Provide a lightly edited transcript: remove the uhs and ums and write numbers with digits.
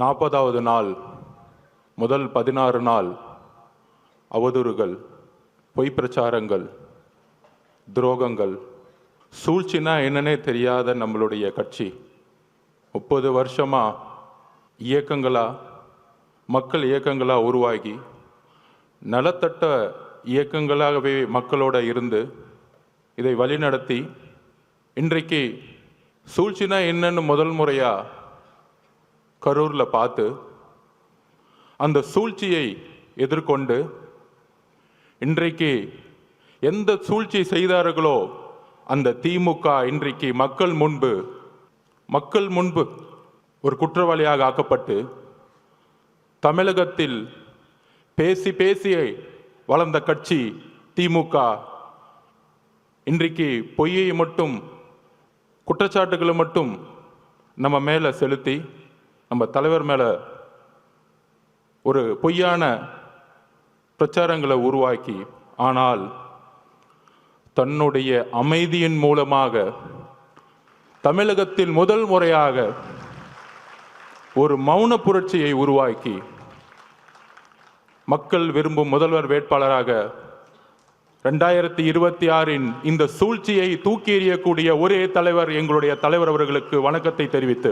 40வது நாள் முதல் 16 நாள் அவதூறுகள், பொய் பிரச்சாரங்கள், துரோகங்கள், சூழ்ச்சினா என்னன்னே தெரியாத நம்மளுடைய கட்சி 30 வருஷமா இயக்கங்களா, மக்கள் இயக்கங்களா உருவாகி நலத்தட்ட இயக்கங்களாகவே மக்களோட இருந்து இதை வழிநடத்தி இன்றைக்கு சூழ்ச்சினா என்னன்னு முதல் முறையா கரூரில் பார்த்து அந்த சூழ்ச்சியை எதிர்கொண்டு இன்றைக்கு எந்த சூழ்ச்சி செய்தார்களோ அந்த திமுக இன்றைக்கு மக்கள் முன்பு ஒரு குற்றவாளியாக ஆக்கப்பட்டு தமிழகத்தில் பேசி பேசி வளர்ந்த கட்சி திமுக இன்றைக்கு பொய்யை மட்டும், குற்றச்சாட்டுகளை மட்டும் நம்ம மேலே செலுத்தி நம்ம தலைவர் மேலே ஒரு பொய்யான பிரச்சாரங்களை உருவாக்கி, ஆனால் தன்னுடைய அமைதியின் மூலமாக தமிழகத்தில் முதல் முறையாக ஒரு மௌன புரட்சியை உருவாக்கி மக்கள் விரும்பும் முதல்வர் வேட்பாளராக 2026 இந்த சூழ்ச்சியை தூக்கி எறியக்கூடிய ஒரே தலைவர் எங்களுடைய தலைவர் அவர்களுக்கு வணக்கத்தை தெரிவித்து